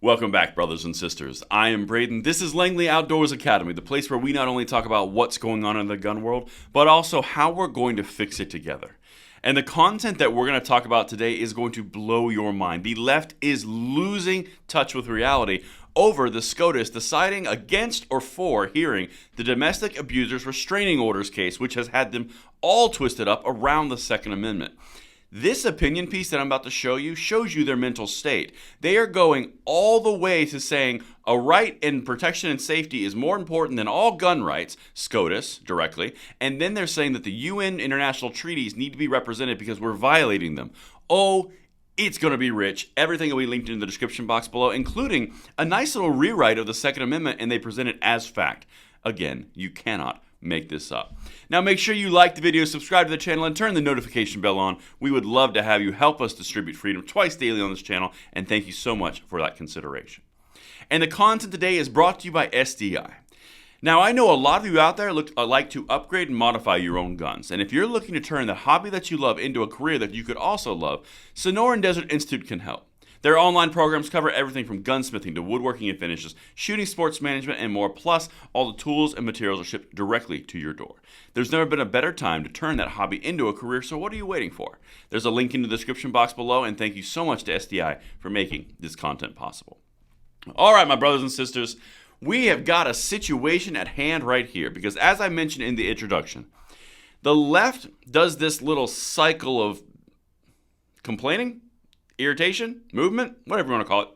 Welcome back, brothers and sisters. I am Braden. This is Langley Outdoors Academy, the place where we not only talk about what's going on in the gun world, but also how we're going to fix it together. And the content that we're going to talk about today is going to blow your mind. The left is losing touch with reality over the SCOTUS deciding against or for hearing the domestic abusers restraining orders case, which has had them all twisted up around the Second Amendment. This opinion piece that I'm about to show you shows you their mental state. They are going all the way to saying a right in protection and safety is more important than all gun rights, SCOTUS directly, and then they're saying that the UN international treaties need to be represented because we're violating them. Oh, it's going to be rich. Everything will be linked in the description box below, including a nice little rewrite of the Second Amendment, and they present it as fact. Again, you cannot make this up. Now make sure you like the video, subscribe to the channel, and turn the notification bell on. We would love to have you help us distribute freedom twice daily on this channel, and thank you so much for that consideration. And the content today is brought to you by SDI. Now I know a lot of you out there like to upgrade and modify your own guns, and if you're looking to turn the hobby that you love into a career that you could also love, Sonoran Desert Institute can help. Their online programs cover everything from gunsmithing to woodworking and finishes, shooting, sports management, and more, plus all the tools and materials are shipped directly to your door. There's never been a better time to turn that hobby into a career, so what are you waiting for? There's a link in the description box below, and thank you so much to SDI for making this content possible. All right, my brothers and sisters, we have got a situation at hand right here, because as I mentioned in the introduction, the left does this little cycle of complaining, irritation, movement, whatever you want to call it.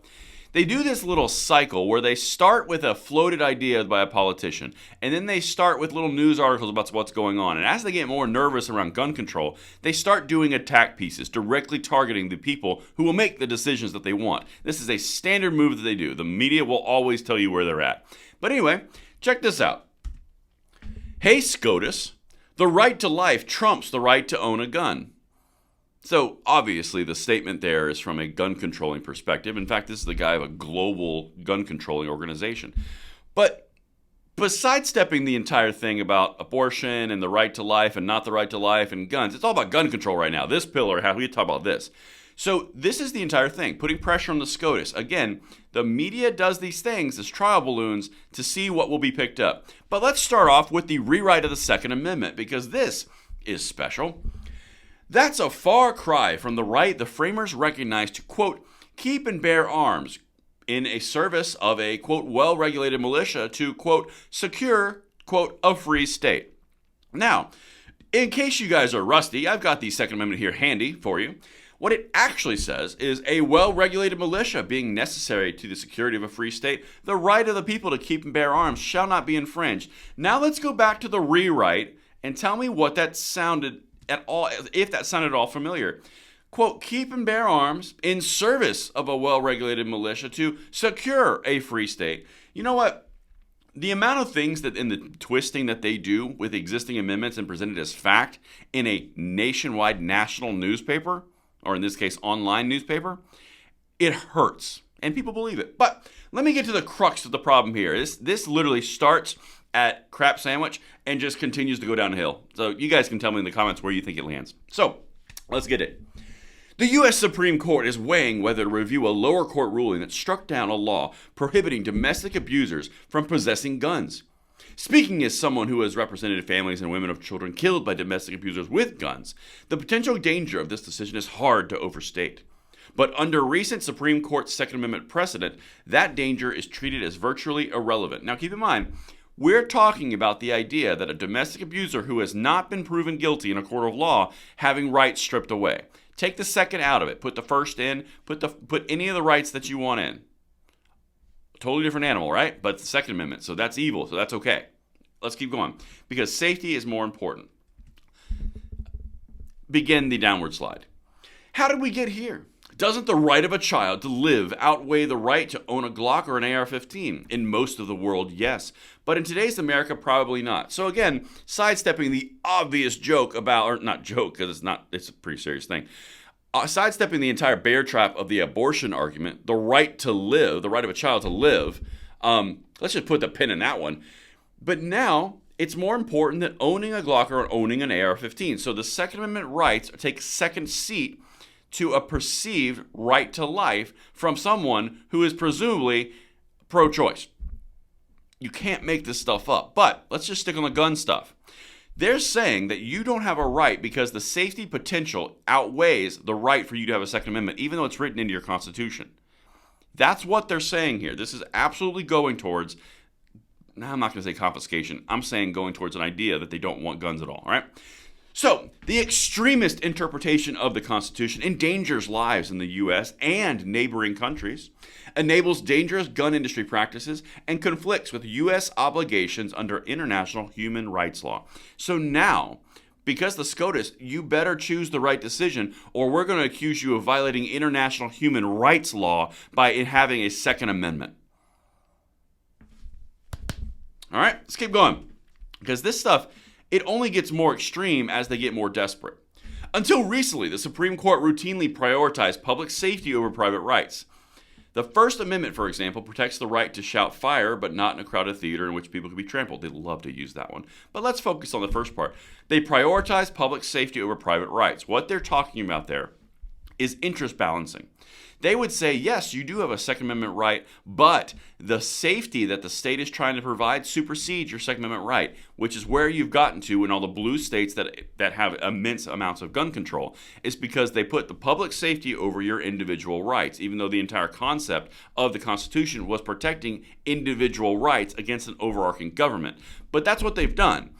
They do this little cycle where they start with a floated idea by a politician, and then they start with little news articles about what's going on. And as they get more nervous around gun control, they start doing attack pieces, directly targeting the people who will make the decisions that they want. This is a standard move that they do. The media will always tell you where they're at. But anyway, check this out. Hey, SCOTUS, the right to life trumps the right to own a gun. So, obviously, the statement there is from a gun-controlling perspective. In fact, this is the guy of a global gun-controlling organization. But besides stepping the entire thing about abortion and the right to life and not the right to life and guns, it's all about gun control right now. This pillar, how we talk about this. So, this is the entire thing, putting pressure on the SCOTUS. Again, the media does these things as trial balloons to see what will be picked up. But let's start off with the rewrite of the Second Amendment, because this is special. That's a far cry from the right the framers recognized to, quote, keep and bear arms in a service of a, quote, well-regulated militia to, quote, secure, quote, a free state. Now, in case you guys are rusty, I've got the Second Amendment here handy for you. What it actually says is a well-regulated militia being necessary to the security of a free state, the right of the people to keep and bear arms shall not be infringed. Now let's go back to the rewrite and tell me what that sounded at all, if that sounded at all familiar. Quote, keep and bear arms in service of a well-regulated militia to secure a free state. You know what? The amount of things that in the twisting that they do with existing amendments and presented as fact in a nationwide national newspaper, or in this case, online newspaper, it hurts. And people believe it. But let me get to the crux of the problem here. This literally starts at crap sandwich and just continues to go downhill. So you guys can tell me in the comments where you think it lands. So let's get it. The U.S. Supreme Court is weighing whether to review a lower court ruling that struck down a law prohibiting domestic abusers from possessing guns. Speaking as someone who has represented families and women of children killed by domestic abusers with guns, the potential danger of this decision is hard to overstate. But under recent Supreme Court Second Amendment precedent, that danger is treated as virtually irrelevant. Now keep in mind, we're talking about the idea that a domestic abuser who has not been proven guilty in a court of law having rights stripped away. Take the second out of it. Put the first in. Put any of the rights that you want in. Totally different animal, right? But it's the Second Amendment, so that's evil, so that's okay. Let's keep going. Because safety is more important. Begin the downward slide. How did we get here? Doesn't the right of a child to live outweigh the right to own a Glock or an AR-15? In most of the world, yes. But in today's America, probably not. So again, sidestepping the obvious joke about, or not joke, because it's a pretty serious thing. Sidestepping the entire bear trap of the abortion argument, the right to live, the right of a child to live, let's just put the pin in that one. But now, it's more important than owning a Glock or owning an AR-15. So the Second Amendment rights take second seat to a perceived right to life from someone who is presumably pro-choice. You can't make this stuff up. But let's just stick on the gun stuff. They're saying that you don't have a right because the safety potential outweighs the right for you to have a Second Amendment, even though it's written into your Constitution. That's what they're saying here. This is absolutely going towards, now I'm not going to say confiscation. I'm saying going towards an idea that they don't want guns at all, all right? So, the extremist interpretation of the Constitution endangers lives in the U.S. and neighboring countries, enables dangerous gun industry practices, and conflicts with U.S. obligations under international human rights law. So now, because the SCOTUS, you better choose the right decision, or we're going to accuse you of violating international human rights law by having a Second Amendment. All right, let's keep going, because this stuff, it only gets more extreme as they get more desperate. Until recently, the Supreme Court routinely prioritized public safety over private rights. The First Amendment, for example, protects the right to shout fire, but not in a crowded theater in which people can be trampled. They love to use that one. But let's focus on the first part. They prioritize public safety over private rights. What they're talking about there is interest balancing. They would say, yes, you do have a Second Amendment right, but the safety that the state is trying to provide supersedes your Second Amendment right, which is where you've gotten to in all the blue states that have immense amounts of gun control, is because they put the public safety over your individual rights, even though the entire concept of the Constitution was protecting individual rights against an overarching government. But that's what they've done.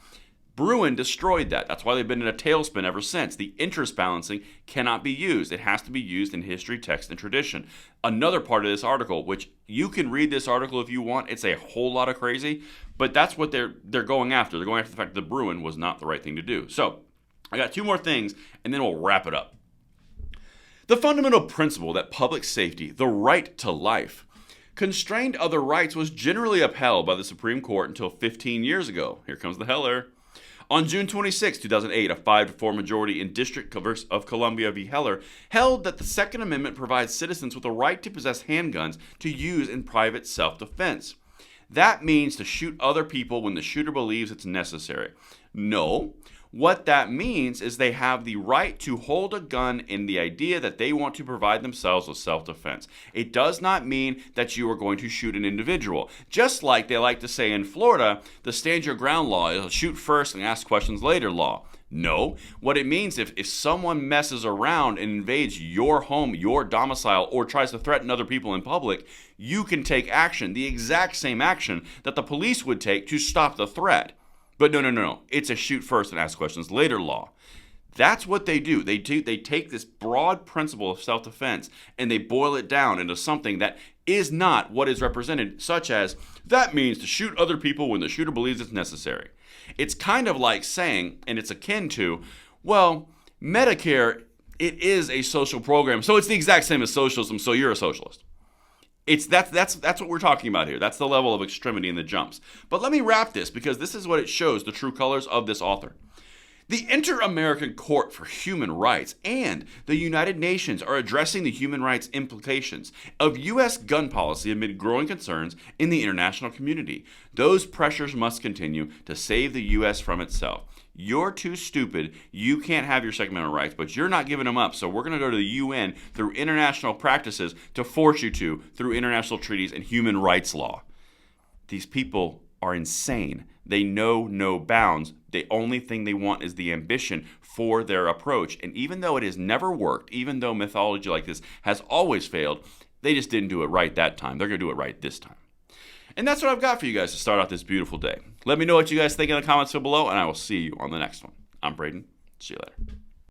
Bruin destroyed that. That's why they've been in a tailspin ever since. The interest balancing cannot be used. It has to be used in history, text, and tradition. Another part of this article, which you can read this article if you want, it's a whole lot of crazy, but that's what they're going after. They're going after the fact that the Bruin was not the right thing to do. So, I got two more things, and then we'll wrap it up. The fundamental principle that public safety, the right to life, constrained other rights was generally upheld by the Supreme Court until 15 years ago. Here comes the Heller. On June 26, 2008, a 5-4 majority in District of Columbia v. Heller held that the Second Amendment provides citizens with a right to possess handguns to use in private self-defense. That means to shoot other people when the shooter believes it's necessary. No. What that means is they have the right to hold a gun in the idea that they want to provide themselves with self-defense. It does not mean that you are going to shoot an individual. Just like they like to say in Florida, the stand your ground law is a shoot first and ask questions later law. No. What it means, if someone messes around and invades your home, your domicile, or tries to threaten other people in public, you can take action, the exact same action that the police would take to stop the threat. But no. It's a shoot first and ask questions later law. That's what they do. They take this broad principle of self-defense and they boil it down into something that is not what is represented, such as, that means to shoot other people when the shooter believes it's necessary. It's kind of like saying, and it's akin to, well, Medicare, it is a social program, so it's the exact same as socialism, so you're a socialist. That's what we're talking about here. That's the level of extremity in the jumps. But let me wrap this, because this is what it shows, the true colors of this author. The Inter-American Court for Human Rights and the United Nations are addressing the human rights implications of U.S. gun policy amid growing concerns in the international community. Those pressures must continue to save the U.S. from itself. You're too stupid. You can't have your Second Amendment rights, but you're not giving them up. So we're going to go to the UN through international practices to force you to through international treaties and human rights law. These people are insane. They know no bounds. The only thing they want is the ambition for their approach. And even though it has never worked, even though mythology like this has always failed, they just didn't do it right that time. They're going to do it right this time. And that's what I've got for you guys to start out this beautiful day. Let me know what you guys think in the comments below, and I will see you on the next one. I'm Braden. See you later.